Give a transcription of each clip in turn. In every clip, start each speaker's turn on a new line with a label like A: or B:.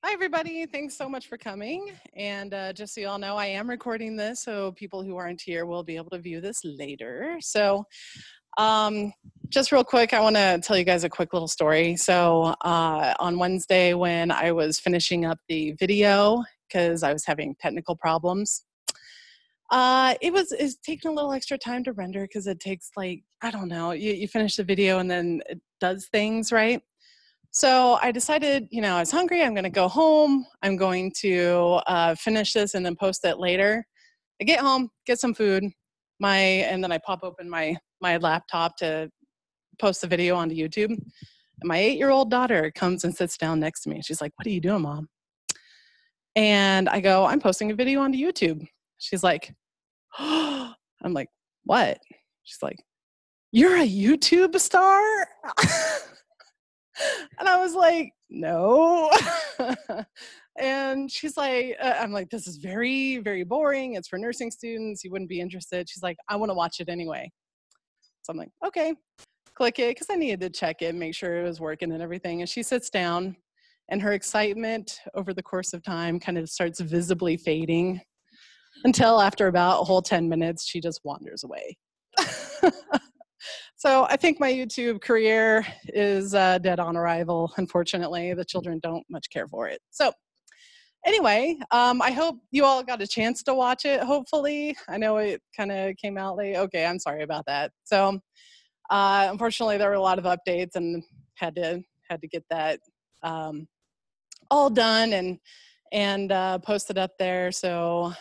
A: Hi, everybody. Thanks so much for coming. And just so you all know, I am recording this, so people who aren't here will be able to view this later. So um, just real quick, I want to tell you guys a quick little story. So on Wednesday, when I was finishing up the video, because I was having technical problems, it's taking a little extra time to render because it takes like, I don't know, you finish the video and then it does things, right? So I decided, I was hungry. I'm going to go home. I'm going to finish this and then post it later. I get home, get some food, and then I pop open my laptop to post the video onto YouTube. And my 8-year-old daughter comes and sits down next to me. She's like, "What are you doing, Mom?" And I go, "I'm posting a video onto YouTube." She's like, "Oh." I'm like, "What?" She's like, "You're a YouTube star?" And I was like, "No." And she's like, I'm like, "This is very, very boring. It's for nursing students. You wouldn't be interested." She's like, "I want to watch it anyway." So I'm like, "Okay." Click it because I needed to check it, make sure it was working and everything. And she sits down, and her excitement over the course of time kind of starts visibly fading until after about a whole 10 minutes, she just wanders away. So I think my YouTube career is dead on arrival. Unfortunately, the children don't much care for it. So anyway, I hope you all got a chance to watch it, hopefully. I know it kind of came out late. Okay, I'm sorry about that. So unfortunately, there were a lot of updates and had to get that all done and posted up there so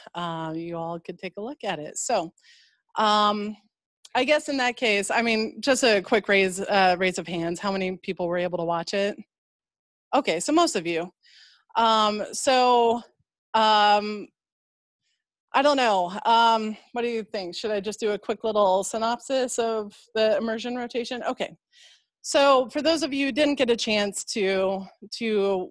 A: you all could take a look at it. So I guess in that case, I mean, just a quick raise of hands. How many people were able to watch it? Okay, so most of you. So I don't know. What do you think? Should I just do a quick little synopsis of the immersion rotation? Okay. So for those of you who didn't get a chance to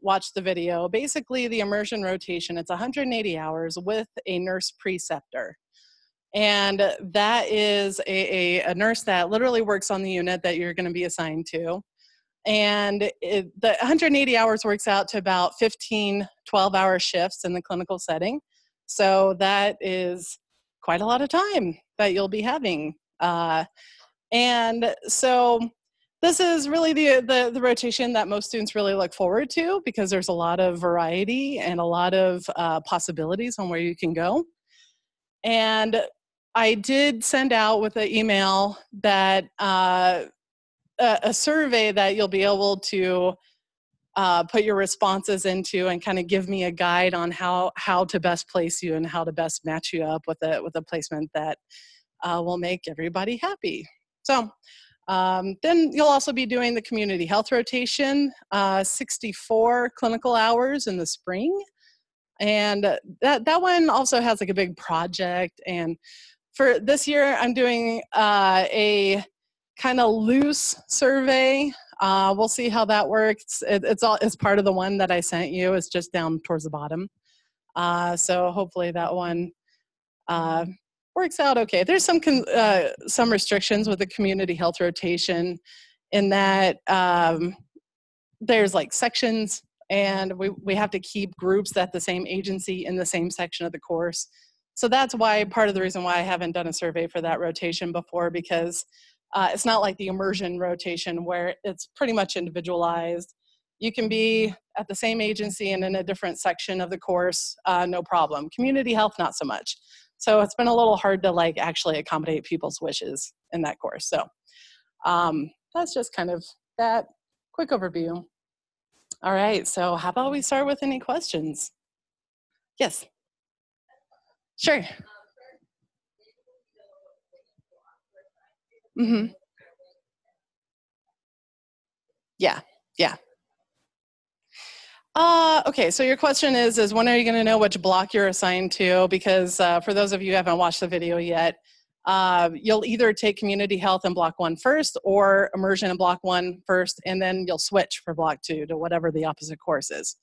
A: watch the video, basically the immersion rotation, it's 180 hours with a nurse preceptor. And that is a nurse that literally works on the unit that you're going to be assigned to. And the 180 hours works out to about 15 12-hour shifts in the clinical setting. So that is quite a lot of time that you'll be having. And so this is really the rotation that most students really look forward to because there's a lot of variety and a lot of possibilities on where you can go. And I did send out with an email that a survey that you'll be able to put your responses into and kind of give me a guide on how to best place you and how to best match you up with a placement that will make everybody happy. So then you'll also be doing the community health rotation, 64 clinical hours in the spring. And that one also has like a big project. And for this year, I'm doing a kind of loose survey. We'll see how that works. It's part of the one that I sent you. It's just down towards the bottom. So hopefully that one works out okay. There's some restrictions with the community health rotation in that there's like sections, and we have to keep groups at the same agency in the same section of the course. So that's why part of the reason why I haven't done a survey for that rotation before, because it's not like the immersion rotation where it's pretty much individualized. You can be at the same agency and in a different section of the course, no problem. Community health, not so much. So it's been a little hard to like actually accommodate people's wishes in that course. So that's just kind of that quick overview. All right, so how about we start with any questions? Yes. Sure. Mm-hmm. Yeah, yeah. Okay, so your question is when are you going to know which block you're assigned to? Because for those of you who haven't watched the video yet, you'll either take community health in block 1 first or immersion in block 1 first, and then you'll switch for block 2 to whatever the opposite course is.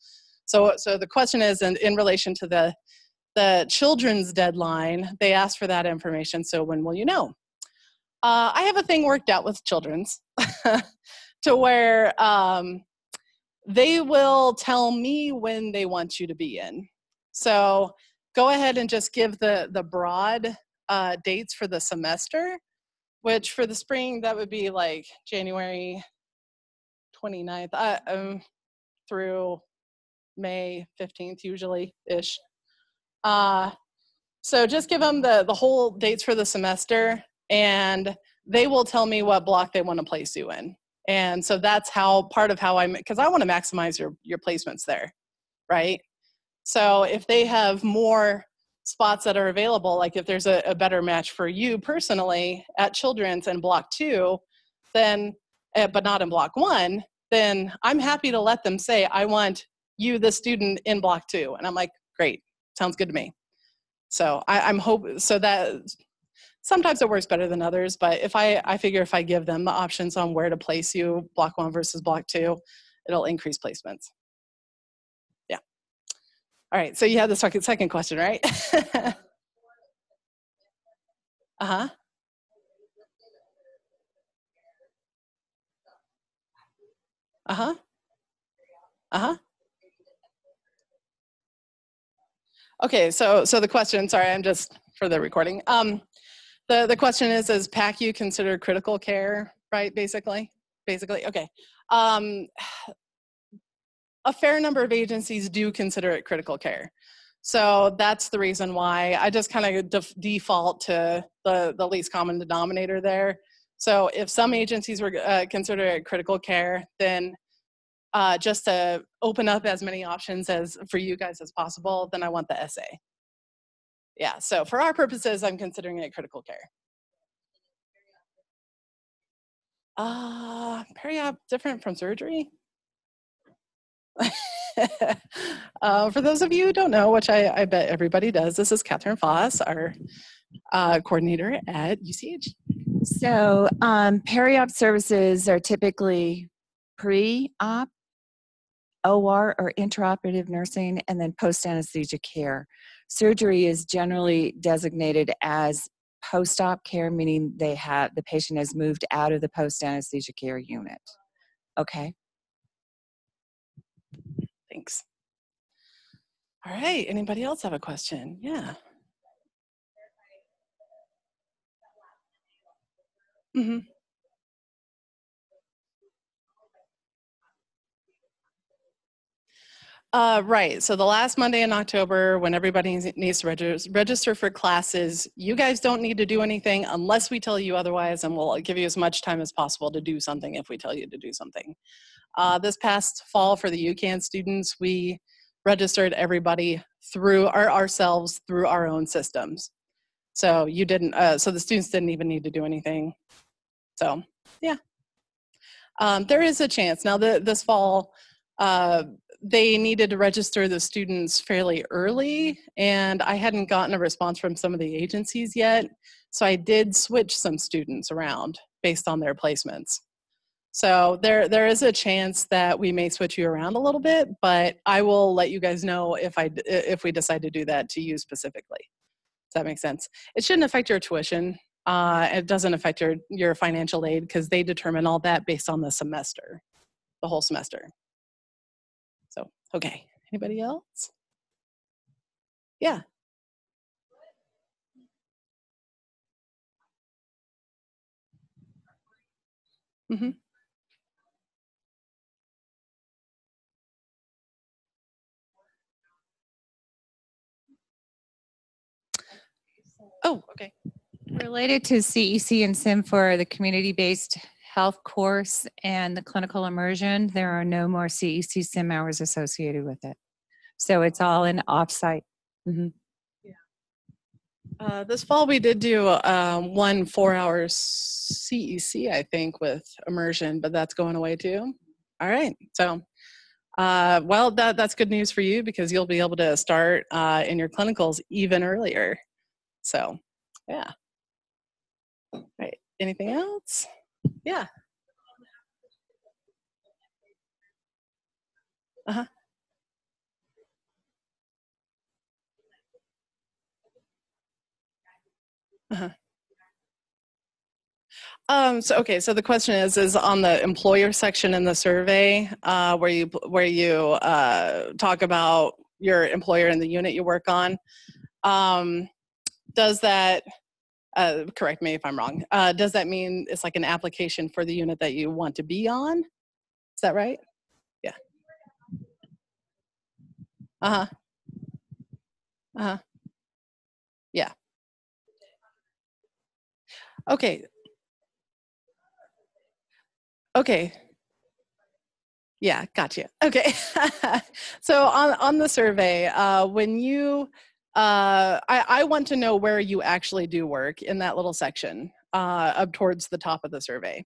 A: So the question is in relation to the children's deadline, they asked for that information, so when will you know? I have a thing worked out with children's to where they will tell me when they want you to be in. So go ahead and just give the broad dates for the semester, which for the spring, that would be like January 29th through May 15th usually-ish. So just give them the whole dates for the semester, and they will tell me what block they want to place you in. And so that's how part of how because I want to maximize your placements there, right? So if they have more spots that are available, like if there's a better match for you personally at Children's in block 2, then, but not in block 1, then I'm happy to let them say, I want you, the student, in block 2. And I'm like, great, sounds good to me. So I'm hoping, so that sometimes it works better than others, but if I figure if I give them the options on where to place you, block 1 versus block 2, it'll increase placements. Yeah. All right, so you had the second question, right? Uh-huh. Uh-huh. Uh-huh. Okay, so the question, sorry, I'm just for the recording. The question is PACU considered critical care, right, basically? Basically, okay. A fair number of agencies do consider it critical care. So that's the reason why I just kind of default to the least common denominator there. So if some agencies were consider it critical care, then just to open up as many options as for you guys as possible, then I want the SA. Yeah, so for our purposes, I'm considering it critical care. Peri-op different from surgery? For those of you who don't know, which I bet everybody does, this is Catherine Foss, our coordinator at UCH.
B: So peri-op services are typically pre-op, OR or intraoperative nursing, and then post-anesthesia care. Surgery is generally designated as post-op care, meaning the patient has moved out of the post-anesthesia care unit. Okay.
A: Thanks. All right, anybody else have a question? Yeah. Mm-hmm. Right, so the last Monday in October, when everybody needs to register for classes, you guys don't need to do anything unless we tell you otherwise, and we'll give you as much time as possible to do something if we tell you to do something. This past fall for the UCAN students, we registered everybody through ourselves through our own systems. So you didn't, so the students didn't even need to do anything. So yeah, there is a chance. Now this fall, they needed to register the students fairly early, and I hadn't gotten a response from some of the agencies yet. So I did switch some students around based on their placements. So there is a chance that we may switch you around a little bit, but I will let you guys know if we decide to do that to you specifically. Does that make sense? It shouldn't affect your tuition. It doesn't affect your financial aid because they determine all that based on the semester, the whole semester. So, okay, anybody else? Yeah. Mm-hmm. Oh, okay.
C: Related to CEC and SIM for the community-based health course and the clinical immersion, there are no more CEC SIM hours associated with it. So it's all in offsite. Mm-hmm.
A: This fall we did do 1 4-hour CEC, I think, with immersion, but that's going away too. All right, so well, that's good news for you because you'll be able to start in your clinicals even earlier. So, yeah. All right, anything else? Yeah. Uh-huh. Uh-huh. So the question is on the employer section in the survey, where you talk about your employer and the unit you work on. Does that, correct me if I'm wrong, does that mean it's like an application for the unit that you want to be on? Is that right? Yeah. Uh-huh. Uh-huh. Yeah. Okay. Okay. Yeah, gotcha. Okay. So on the survey, when you, I want to know where you actually do work in that little section up towards the top of the survey.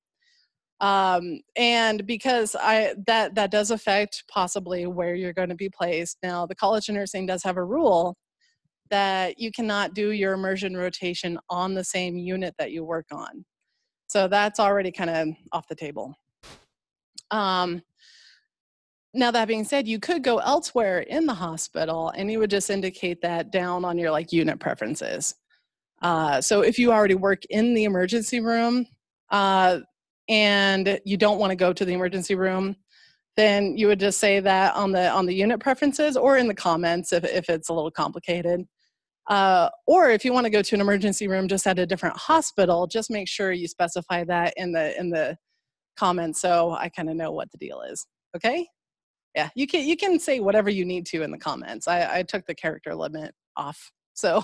A: And because that does affect possibly where you're going to be placed. Now, the College of Nursing does have a rule that you cannot do your immersion rotation on the same unit that you work on. So that's already kind of off the table. Now, that being said, you could go elsewhere in the hospital and you would just indicate that down on your like unit preferences. So if you already work in the emergency room and you don't want to go to the emergency room, then you would just say that on the unit preferences or in the comments if it's a little complicated. Or if you want to go to an emergency room just at a different hospital, just make sure you specify that in the comments so I kind of know what the deal is. Okay? Yeah, you can say whatever you need to in the comments. I took the character limit off, so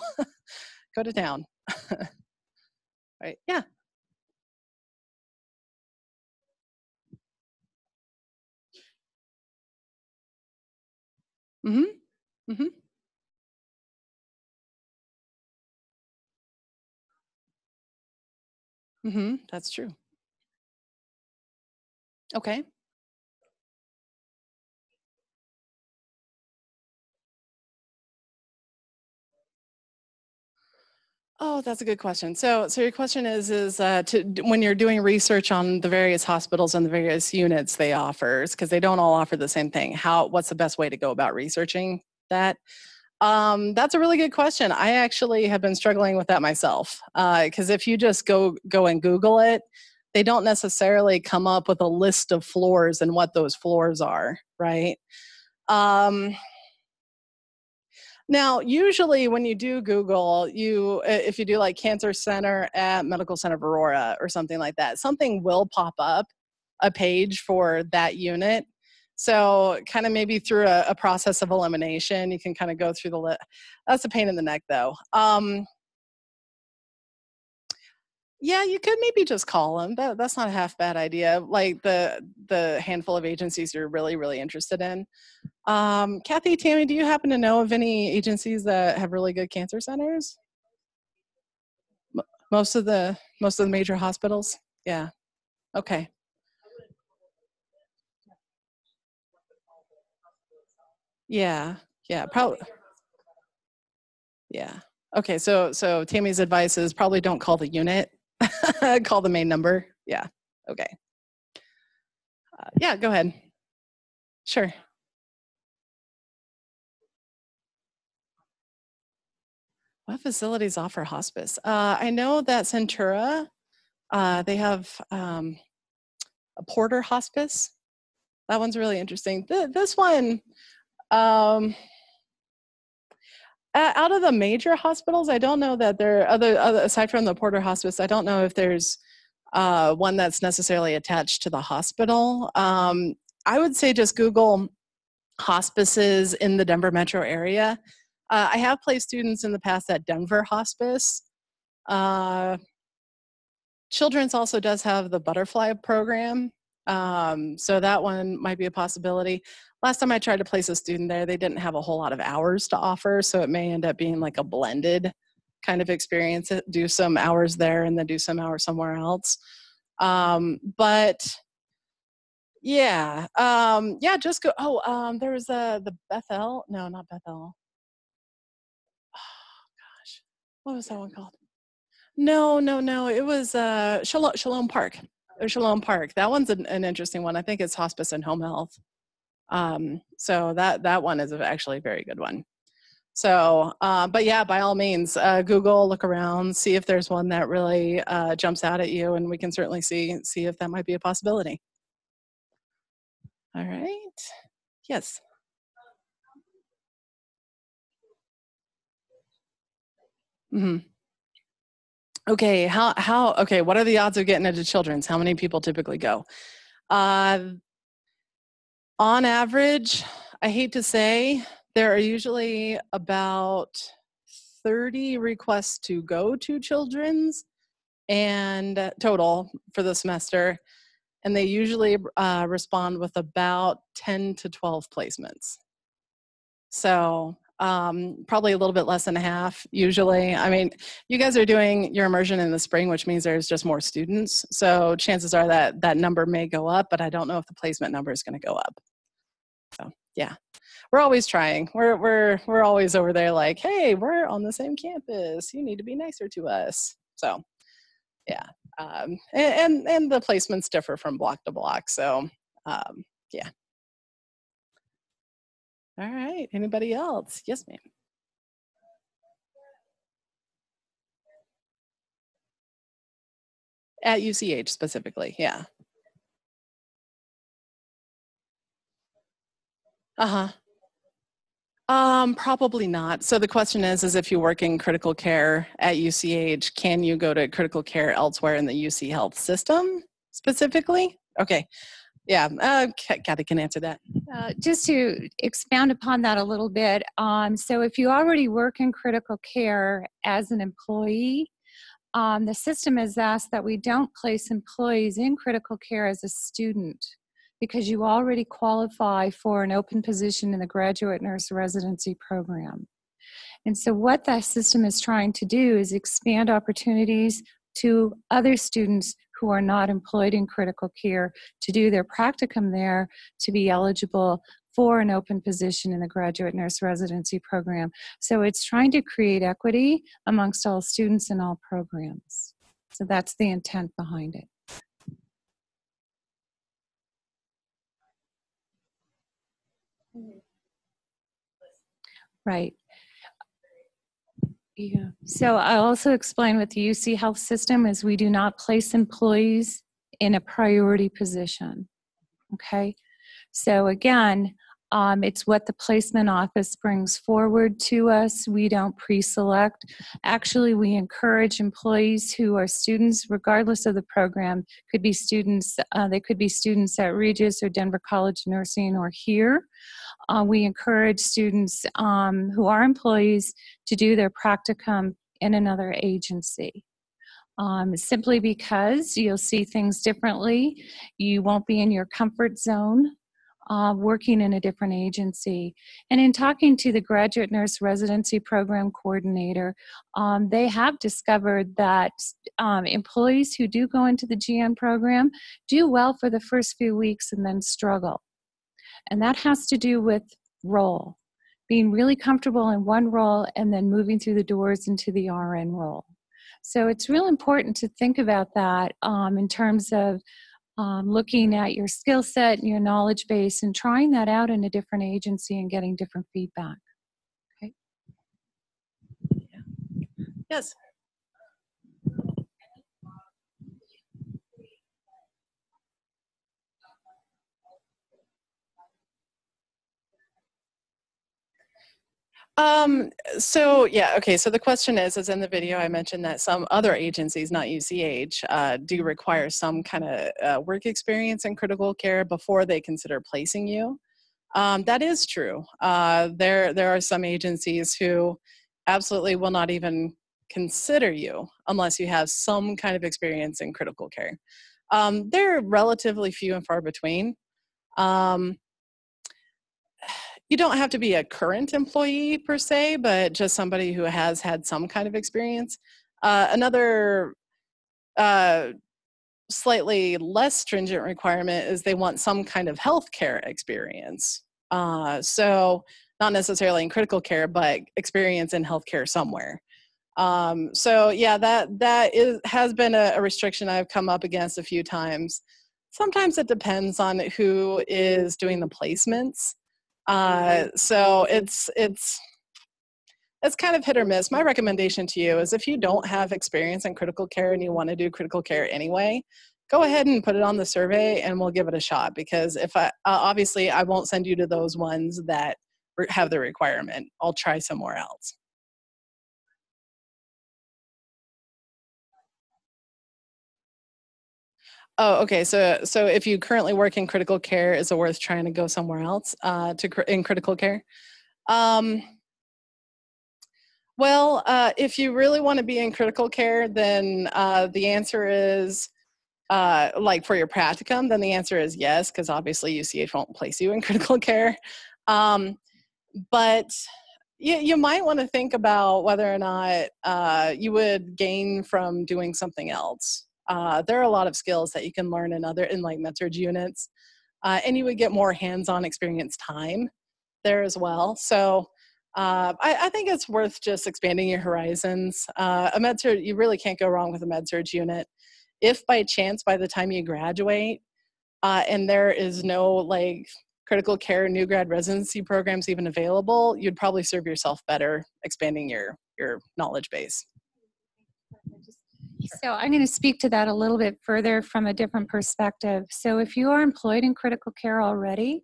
A: go to town. Right? Yeah. Mm-hmm. Mm-hmm. Mm-hmm. That's true. Okay. Oh, that's a good question. So your question is when you're doing research on the various hospitals and the various units they offers, because they don't all offer the same thing. What's the best way to go about researching that? That's a really good question. I actually have been struggling with that myself. Because if you just go and Google it, they don't necessarily come up with a list of floors and what those floors are, right? Um, Now, usually when you do Google, if you do like Cancer Center at Medical Center of Aurora or something like that, something will pop up, a page for that unit. So kind of maybe through a process of elimination, you can kind of go through the list. That's a pain in the neck though. Yeah, you could maybe just call them. That's not a half bad idea. Like the handful of agencies you're really, really interested in. Kathy, Tammy, do you happen to know of any agencies that have really good cancer centers? Most of the major hospitals? Yeah. Okay. Yeah. Yeah. Probably. Yeah. Okay. So Tammy's advice is probably don't call the unit. Call the main number. Yeah. Okay. Yeah. Go ahead. Sure. What facilities offer hospice? I know that Centura, they have a Porter hospice. That one's really interesting. This one, um, out of the major hospitals, I don't know that there are other aside from the Porter Hospice. I don't know if there's one that's necessarily attached to the hospital. I would say just Google hospices in the Denver metro area. I have placed students in the past at Denver Hospice. Uh, Children's also does have the butterfly program. So that one might be a possibility. Last time I tried to place a student there, they didn't have a whole lot of hours to offer. So it may end up being like a blended kind of experience. Do some hours there and then do some hours somewhere else. But yeah, yeah, just go. Oh, there was the Bethel. No, not Bethel. Oh gosh, what was that one called? No, no, no. It was Shalom Park. Or Shalom Park. That one's an interesting one. I think it's hospice and home health. So that one is actually a very good one. So, but yeah, by all means, Google, look around, see if there's one that really jumps out at you, and we can certainly see if that might be a possibility. All right. Yes. Mm-hmm. Okay. Okay. What are the odds of getting into children's? How many people typically go? On average, I hate to say, there are usually about 30 requests to go to children's and total for the semester. And they usually respond with about 10 to 12 placements. So probably a little bit less than a half usually. I mean, you guys are doing your immersion in the spring, which means there's just more students. So chances are that that number may go up, but I don't know if the placement number is going to go up. So yeah, we're always trying. We're always over there like, hey, we're on the same campus. You need to be nicer to us. So yeah, and the placements differ from block to block. So yeah. All right. Anybody else? Yes, ma'am. At UCH specifically, yeah. Uh-huh. Probably not. So the question is if you work in critical care at UCH, can you go to critical care elsewhere in the UC health system specifically? Okay. Yeah, Kathy can answer that.
C: Just to expound upon that a little bit, so if you already work in critical care as an employee, the system has asked that we don't place employees in critical care as a student because you already qualify for an open position in the graduate nurse residency program. And so what that system is trying to do is expand opportunities to other students who are not employed in critical care to do their practicum there to be eligible for an open position in the graduate nurse residency program. So it's trying to create equity amongst all students in all programs. So that's the intent behind it. Right. Yeah. So I also explain with the UC Health System is we do not place employees in a priority position. Okay. So again, it's what the placement office brings forward to us. We don't pre-select. Actually, we encourage employees who are students, regardless of the program. Could be students. They could be students at Regis or Denver College of Nursing or here. We encourage students who are employees to do their practicum in another agency. Simply because you'll see things differently. You won't be in your comfort zone working in a different agency. And in talking to the graduate nurse residency program coordinator, they have discovered that employees who do go into the GN program do well for the first few weeks and then struggle. And that has to do with role, being really comfortable in one role and then moving through the doors into the RN role. So it's real important to think about that in terms of looking at your skill set and your knowledge base and trying that out in a different agency and getting different feedback. Okay.
A: Yeah. Yes. So yeah, okay. So the question is in the video, I mentioned that some other agencies, not UCH, do require some kind of work experience in critical care before they consider placing you. That is true. There are some agencies who absolutely will not even consider you unless you have some kind of experience in critical care. They're relatively few and far between. You don't have to be a current employee per se, but just somebody who has had some kind of experience. Another slightly less stringent requirement is they want some kind of healthcare experience. So not necessarily in critical care, but experience in healthcare somewhere. So yeah, has been a restriction I've come up against a few times. Sometimes it depends on who is doing the placements. So it's it's kind of hit or miss. My recommendation to you is if you don't have experience in critical care and you want to do critical care anyway, go ahead and put it on the survey and we'll give it a shot, because if obviously I won't send you to those ones that have the requirement. I'll try somewhere else. Oh, okay. So if you currently work in critical care, is it worth trying to go somewhere else in critical care? Um, well, if you really want to be in critical care, then the answer is like for your practicum, then the answer is yes, because obviously UCH won't place you in critical care. But you might want to think about whether or not you would gain from doing something else. There are a lot of skills that you can learn in like med-surg units, and you would get more hands-on experience time there as well. So I think it's worth just expanding your horizons. A med-surg, you really can't go wrong with a med-surg unit. If by chance, by the time you graduate, and there is no like critical care new grad residency programs even available, you'd probably serve yourself better expanding your knowledge base.
C: So I'm going to speak to that a little bit further from a different perspective. So if you are employed in critical care already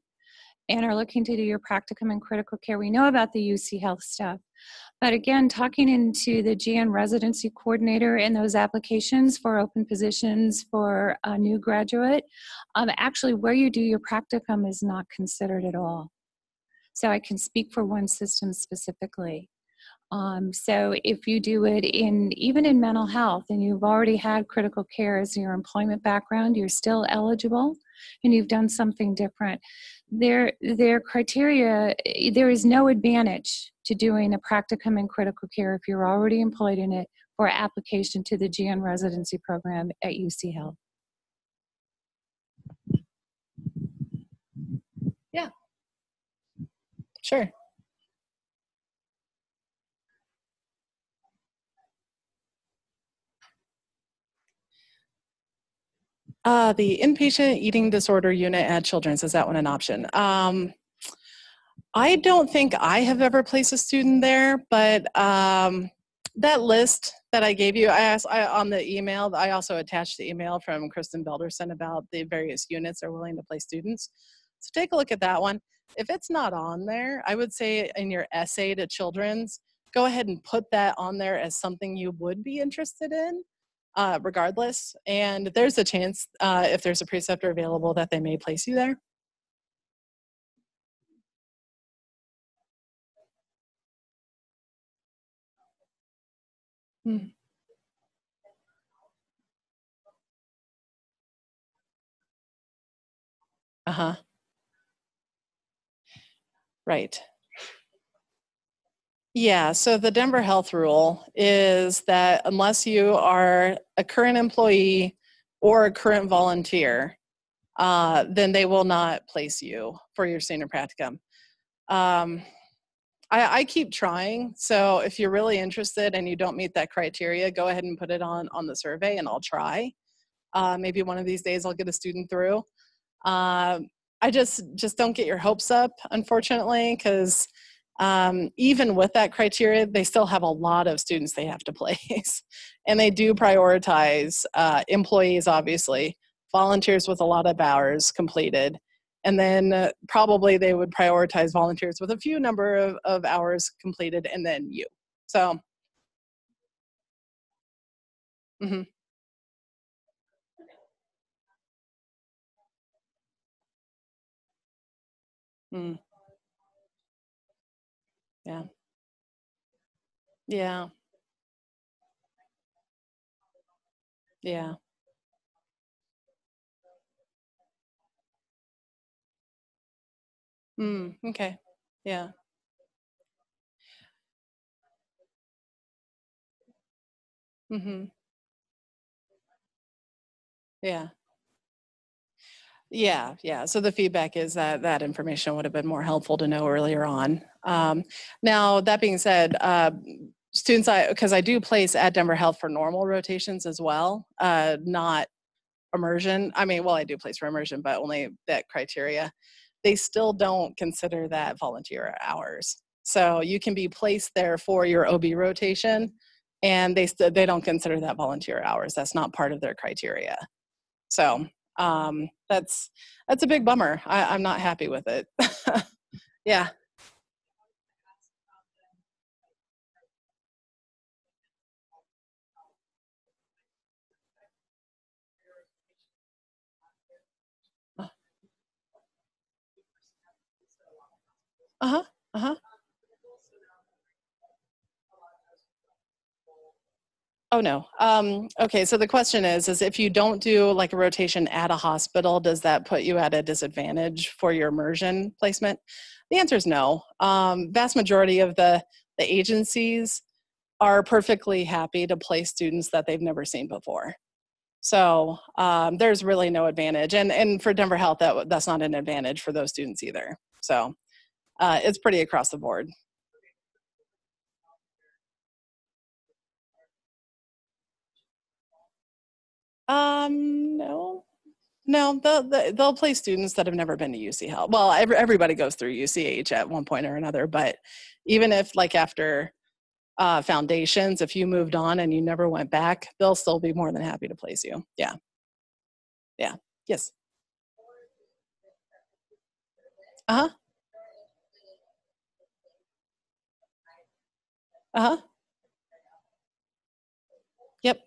C: and are looking to do your practicum in critical care, we know about the UC Health stuff. But again, talking into the GN residency coordinator and those applications for open positions for a new graduate, actually where you do your practicum is not considered at all. So I can speak for one system specifically. So if you do it even in mental health and you've already had critical care as your employment background, you're still eligible and you've done something different. Their criteria, there is no advantage to doing a practicum in critical care if you're already employed in it for application to the GN residency program at UC Health.
A: Yeah, sure. The inpatient eating disorder unit at Children's, is that one an option? I don't think I have ever placed a student there, but that list that I gave you, on the email, I also attached the email from Kristen Belderson about the various units that are willing to place students. So take a look at that one. If it's not on there, I would say in your essay to Children's, go ahead and put that on there as something you would be interested in. Regardless, and there's a chance if there's a preceptor available that they may place you there. Hmm. Uh-huh. Right. Yeah, so the Denver Health rule is that unless you are a current employee or a current volunteer, then they will not place you for your senior practicum. I keep trying, so if you're really interested and you don't meet that criteria, go ahead and put it on the survey and I'll try. Maybe one of these days I'll get a student through. I just don't get your hopes up, unfortunately, because even with that criteria, they still have a lot of students they have to place. And they do prioritize employees, obviously, volunteers with a lot of hours completed. And then probably they would prioritize volunteers with a few number of hours completed, and then you. So, mm-hmm. Mm, yeah, yeah, yeah. Mm, okay, yeah. Mm-hmm. Yeah. Yeah, yeah. So the feedback is that that information would have been more helpful to know earlier on. Now, that being said, students, because I do place at Denver Health for normal rotations as well, not immersion. I mean, well, I do place for immersion, but only that criteria. They still don't consider that volunteer hours. So you can be placed there for your OB rotation, and they don't consider that volunteer hours. That's not part of their criteria. So that's a big bummer. I'm not happy with it. Yeah. Uh-huh. Uh-huh. Oh, no. Okay, so the question is if you don't do like a rotation at a hospital, does that put you at a disadvantage for your immersion placement? The answer is no. Vast majority of the agencies are perfectly happy to place students that they've never seen before. So there's really no advantage. And for Denver Health, that's not an advantage for those students either. So it's pretty across the board. No. No, they'll place students that have never been to UC Health. Well, everybody goes through UCH at one point or another, but even if like after foundations, if you moved on and you never went back, they'll still be more than happy to place you. Yeah. Yeah. Yes. Uh-huh. Uh-huh. Yep.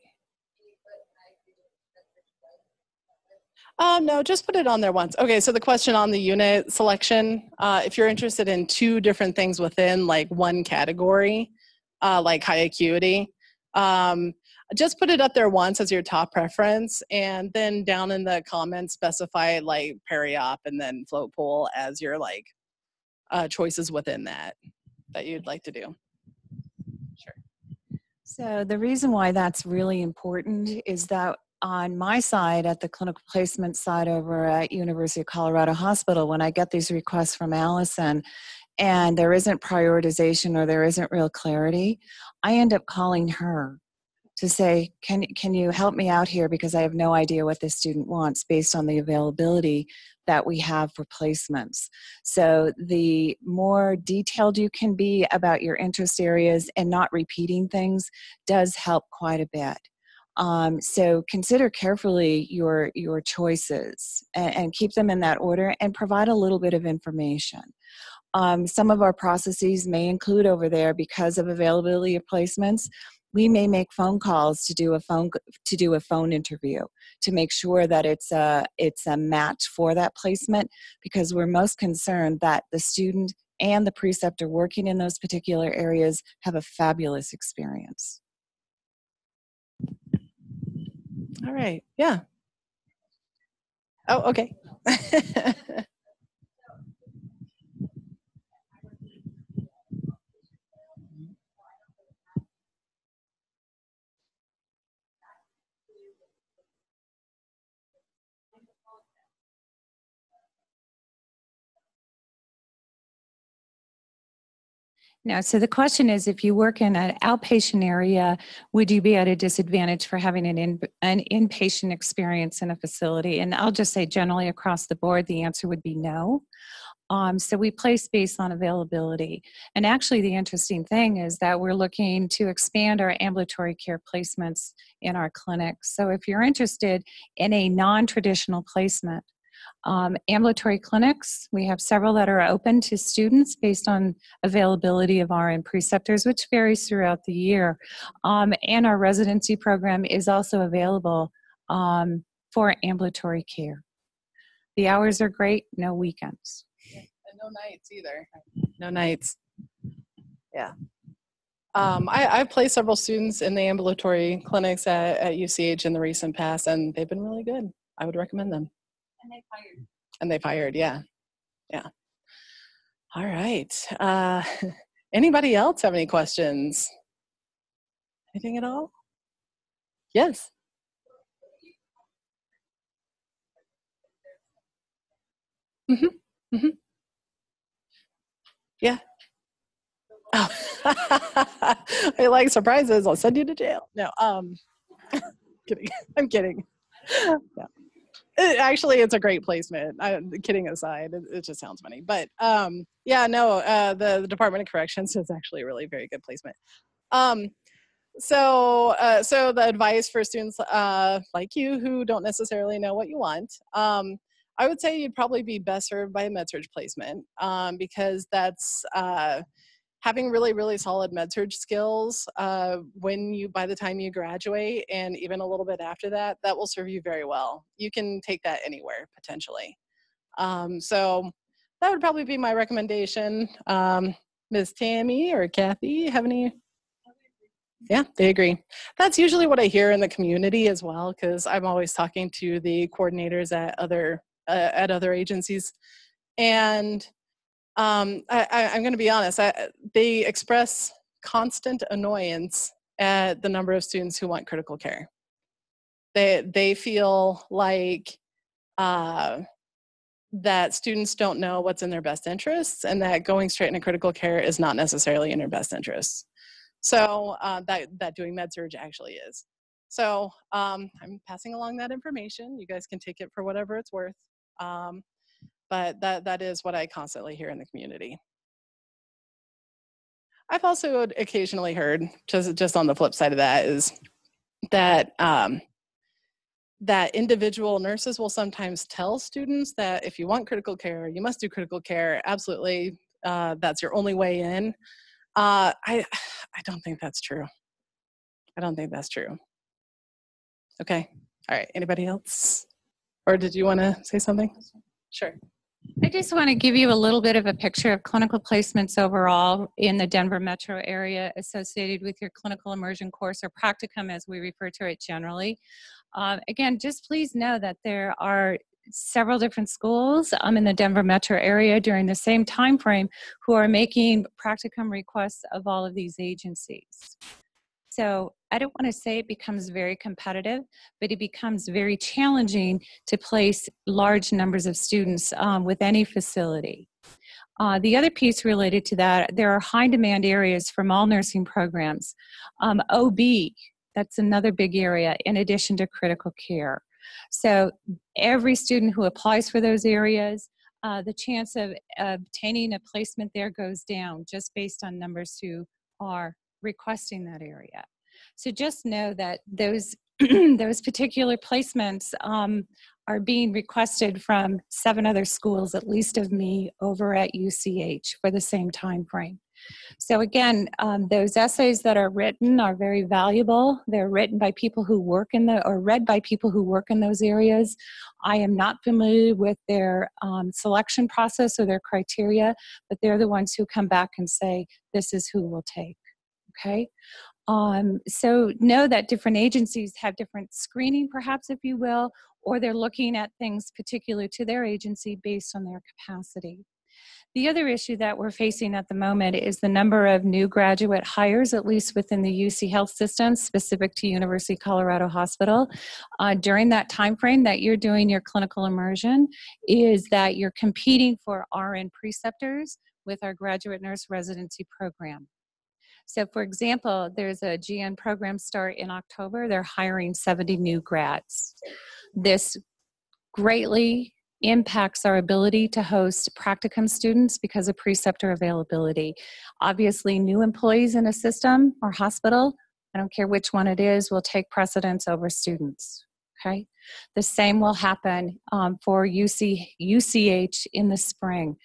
A: No, just put it on there once. Okay, so the question on the unit selection, if you're interested in two different things within like one category, like high acuity, just put it up there once as your top preference, and then down in the comments specify like peri-op and then float pool as your like choices within that you'd like to do. Sure.
B: So the reason why that's really important is that on my side, at the clinical placement side over at University of Colorado Hospital, when I get these requests from Allison and there isn't prioritization or there isn't real clarity, I end up calling her to say, can you help me out here, because I have no idea what this student wants based on the availability that we have for placements. So the more detailed you can be about your interest areas and not repeating things does help quite a bit. So consider carefully your choices and keep them in that order, and provide a little bit of information. Some of our processes may include over there, because of availability of placements, we may make phone calls to do a phone interview to make sure that it's a match for that placement, because we're most concerned that the student and the preceptor working in those particular areas have a fabulous experience.
A: All right. Yeah. Oh, okay.
C: Now, so the question is, if you work in an outpatient area, would you be at a disadvantage for having an inpatient experience in a facility? And I'll just say generally across the board, the answer would be no. So we place based on availability. And actually the interesting thing is that we're looking to expand our ambulatory care placements in our clinics. So if you're interested in a non-traditional placement, ambulatory clinics, we have several that are open to students based on availability of RN preceptors, which varies throughout the year. And our residency program is also available for ambulatory care. The hours are great, no weekends.
A: And no nights either. No nights. Yeah. I've placed several students in the ambulatory clinics at UCH in the recent past, and they've been really good. I would recommend them. And they fired, yeah. Yeah. All right. Anybody else have any questions? Anything at all? Yes. Mm-hmm. Mm-hmm. Yeah. Oh. I like surprises. I'll send you to jail. No, kidding. I'm kidding. Yeah. Actually, it's a great placement. Kidding aside, it just sounds funny. But yeah, no, the Department of Corrections is actually a really very good placement. Um, so the advice for students like you who don't necessarily know what you want, I would say you'd probably be best served by a med-surg placement, because that's having really, really solid med-surg skills by the time you graduate, and even a little bit after that, that will serve you very well. You can take that anywhere, potentially. So that would probably be my recommendation. Ms. Tammy or Kathy, have any? Yeah, they agree. That's usually what I hear in the community as well, because I'm always talking to the coordinators at other agencies, and I'm going to be honest. They express constant annoyance at the number of students who want critical care. They feel like that students don't know what's in their best interests, and that going straight into critical care is not necessarily in their best interests. So that doing med-surg actually is. So I'm passing along that information. You guys can take it for whatever it's worth. But that is what I constantly hear in the community. I've also occasionally heard, just on the flip side of that, is that that individual nurses will sometimes tell students that if you want critical care, you must do critical care. Absolutely, that's your only way in. I don't think that's true. I don't think that's true. Okay. All right. Anybody else? Or did you want to say something? Sure.
C: I just want to give you a little bit of a picture of clinical placements overall in the Denver metro area associated with your clinical immersion course, or practicum as we refer to it generally. Again, just please know that there are several different schools in the Denver metro area during the same time frame who are making practicum requests of all of these agencies. So I don't want to say it becomes very competitive, but it becomes very challenging to place large numbers of students with any facility. The other piece related to that, there are high demand areas from all nursing programs. OB, that's another big area in addition to critical care. So every student who applies for those areas, the chance of obtaining a placement there goes down just based on numbers who are requesting that area. So just know that those those particular placements are being requested from 7 other schools, at least of me, over at UCH for the same time frame. So again, those essays that are written are very valuable. They're written by people who work or read by people who work in those areas. I am not familiar with their selection process or their criteria, but they're the ones who come back and say, this is who we'll take, okay? So know that different agencies have different screening, perhaps, if you will, or they're looking at things particular to their agency based on their capacity. The other issue that we're facing at the moment is the number of new graduate hires, at least within the UC Health System, specific to University of Colorado Hospital. During that time frame that you're doing your clinical immersion, is that you're competing for RN preceptors with our graduate nurse residency program. So for example, there's a GN program start in October. They're hiring 70 new grads. This greatly impacts our ability to host practicum students because of preceptor availability. Obviously, new employees in a system or hospital, I don't care which one it is, will take precedence over students, okay? The same will happen for UCH in the spring.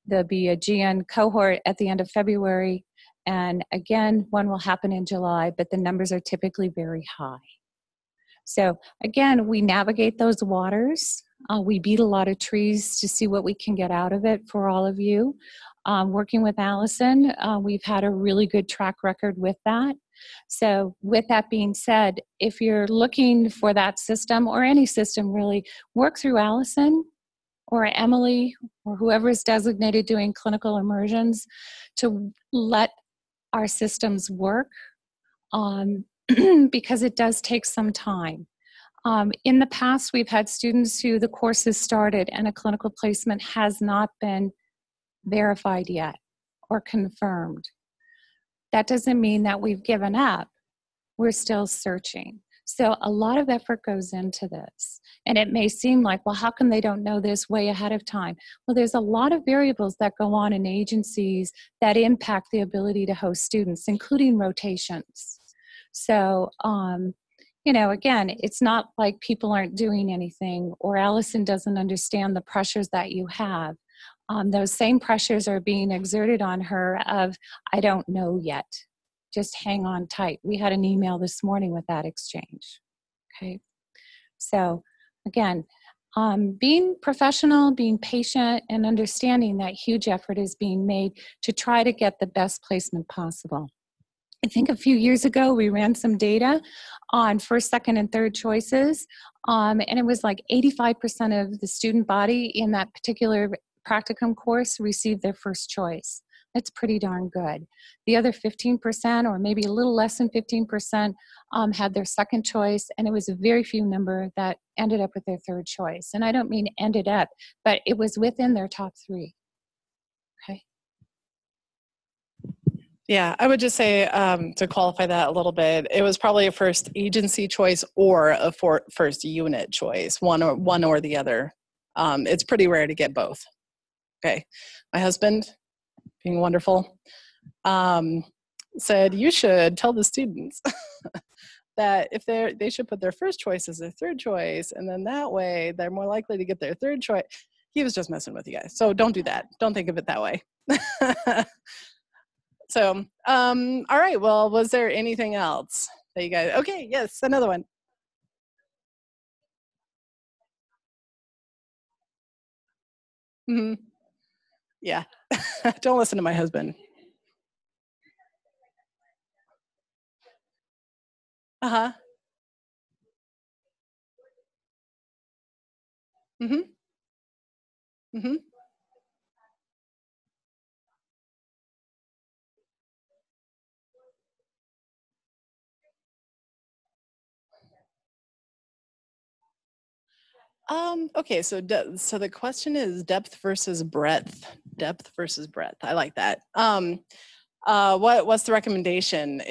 C: There'll be a GN cohort at the end of February, and again, one will happen in July, but the numbers are typically very high. So again, we navigate those waters. We beat a lot of trees to see what we can get out of it for all of you. Working with Allison, we've had a really good track record with that. So with that being said, if you're looking for that system, or any system really, work through Allison or Emily or whoever is designated doing clinical immersions to let our systems work, because it does take some time. In the past, we've had students who the course has started and a clinical placement has not been verified yet or confirmed. That doesn't mean that we've given up. We're still searching. So a lot of effort goes into this. And it may seem like, well, how come they don't know this way ahead of time? Well, there's a lot of variables that go on in agencies that impact the ability to host students, including rotations. So, again, it's not like people aren't doing anything or Allison doesn't understand the pressures that you have. Those same pressures are being exerted on her of, I don't know yet. Just hang on tight. We had an email this morning with that exchange. Okay. So again, being professional, being patient, and understanding that huge effort is being made to try to get the best placement possible. I think a few years ago, we ran some data on first, second, and third choices, and it was like 85% of the student body in that particular practicum course received their first choice. That's pretty darn good. The other 15%, or maybe a little less than 15%, had their second choice, and it was a very few number that ended up with their third choice. And I don't mean ended up, but it was within their top 3. Okay.
A: Yeah, I would just say to qualify that a little bit, it was probably a first agency choice or a first unit choice, one or the other. It's pretty rare to get both. Okay, my husband, being wonderful, said you should tell the students that if they should put their first choice as their third choice, and then that way they're more likely to get their third choice. He was just messing with you guys, so don't do that. Don't think of it that way. So, all right, well, was there anything else that you guys, okay, yes, another one. Mm-hmm. Yeah, don't listen to my husband. Uh-huh. Mm-hmm. Mm-hmm. Okay, so so the question is depth versus breadth. Depth versus breadth. I like that. What's the recommendation?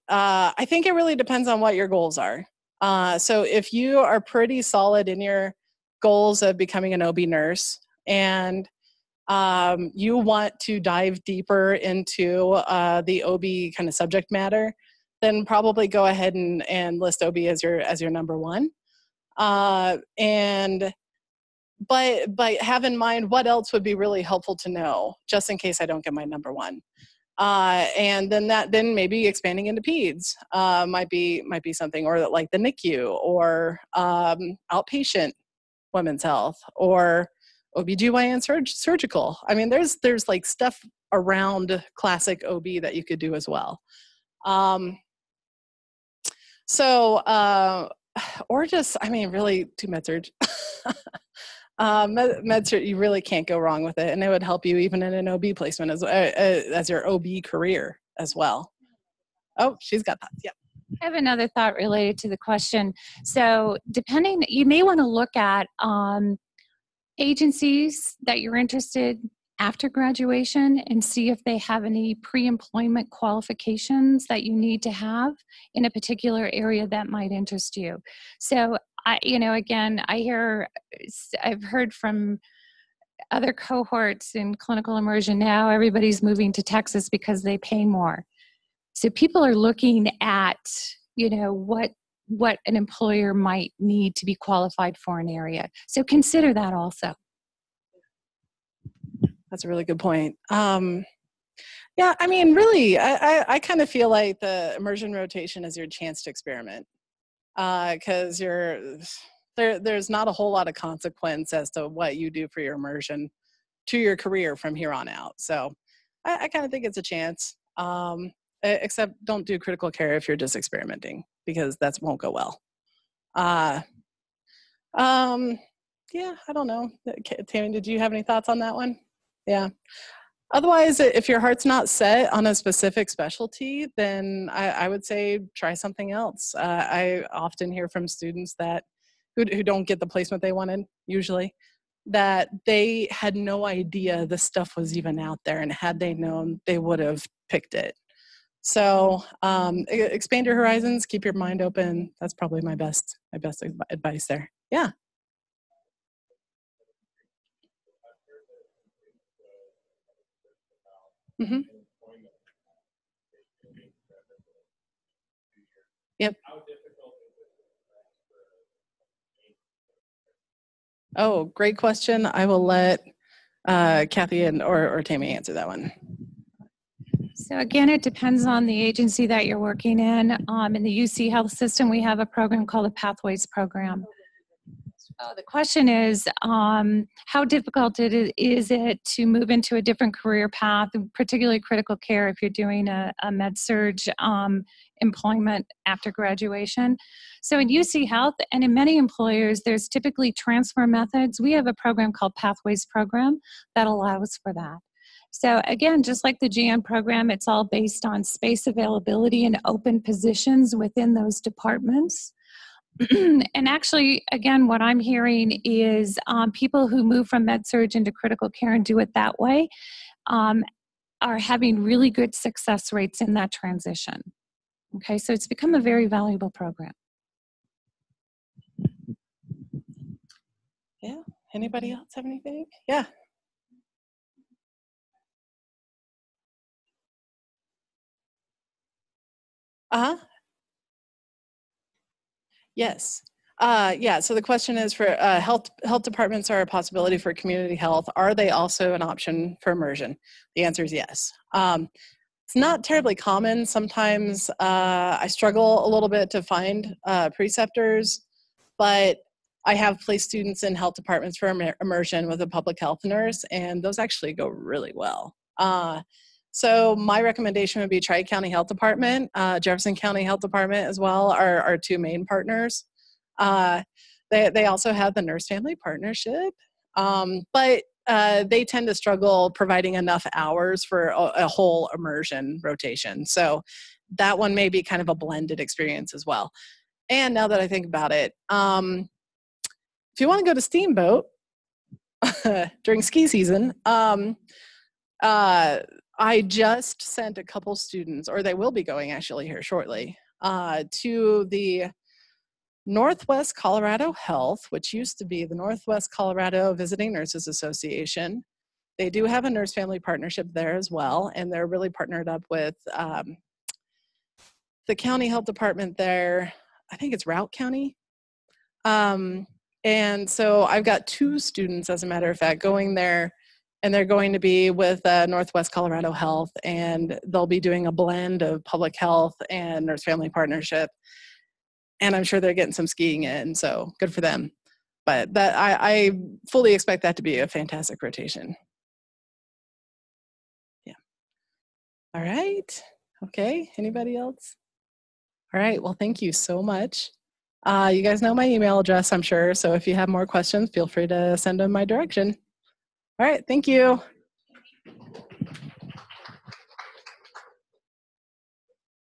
A: I think it really depends on what your goals are. So if you are pretty solid in your goals of becoming an OB nurse and you want to dive deeper into the OB kind of subject matter, then probably go ahead and list OB as your number one. But have in mind what else would be really helpful to know, just in case I don't get my number one. And then maybe expanding into peds might be something, or like the NICU, or outpatient women's health, or OBGYN surgical. I mean, there's like stuff around classic OB that you could do as well. Or just, I mean, really do med-surg. Med-surg, you really can't go wrong with it, and it would help you even in an OB placement as your OB career as well. Oh, she's got thoughts. Yeah.
C: I have another thought related to the question. So you may want to look at agencies that you're interested after graduation and see if they have any pre-employment qualifications that you need to have in a particular area that might interest you. So I've heard from other cohorts in clinical immersion now, everybody's moving to Texas because they pay more. So people are looking at, what an employer might need to be qualified for an area. So consider that also.
A: That's a really good point. Yeah, I mean, really, I kind of feel like the immersion rotation is your chance to experiment, because there's not a whole lot of consequence as to what you do for your immersion to your career from here on out. So I kind of think it's a chance, except don't do critical care if you're just experimenting, because that won't go well. Yeah, I don't know. Tammy, did you have any thoughts on that one? Yeah. Otherwise, if your heart's not set on a specific specialty, then I would say try something else. I often hear from students who don't get the placement they wanted, usually, that they had no idea this stuff was even out there, and had they known, they would have picked it. So expand your horizons, keep your mind open. That's probably my best advice there. Yeah. Mm-hmm. Yep. Oh, great question. I will let Kathy or Tammy answer that one.
C: So again, it depends on the agency that you're working in. In the UC Health System, we have a program called the Pathways Program. The question is, how difficult is it to move into a different career path, particularly critical care if you're doing a med-surg employment after graduation? So in UC Health and in many employers, there's typically transfer methods. We have a program called Pathways Program that allows for that. So again, just like the GM program, it's all based on space availability and open positions within those departments. And actually, again, what I'm hearing is people who move from med-surg into critical care and do it that way are having really good success rates in that transition. Okay, so it's become a very valuable program.
A: Yeah, anybody else have anything? Yeah. Uh-huh. Yes. Yeah, so the question is for health departments are a possibility for community health. Are they also an option for immersion? The answer is yes. It's not terribly common. Sometimes I struggle a little bit to find preceptors, but I have placed students in health departments for immersion with a public health nurse, and those actually go really well. So my recommendation would be Tri-County Health Department, Jefferson County Health Department as well are our two main partners. They also have the Nurse Family Partnership, but they tend to struggle providing enough hours for a whole immersion rotation. So that one may be kind of a blended experience as well. And now that I think about it, if you want to go to Steamboat during ski season, I just sent a couple students, or they will be going actually here shortly, to the Northwest Colorado Health, which used to be the Northwest Colorado Visiting Nurses Association. They do have a nurse family partnership there as well, and they're really partnered up with the county health department there. I think it's Routt County. And so I've got two students, as a matter of fact, going there, and they're going to be with Northwest Colorado Health, and they'll be doing a blend of public health and nurse family partnership. And I'm sure they're getting some skiing in, so good for them. But that I fully expect that to be a fantastic rotation. Yeah. All right. Okay. Anybody else? All right. Well, thank you so much. You guys know my email address, I'm sure. So if you have more questions, feel free to send them my direction. All right. Thank you.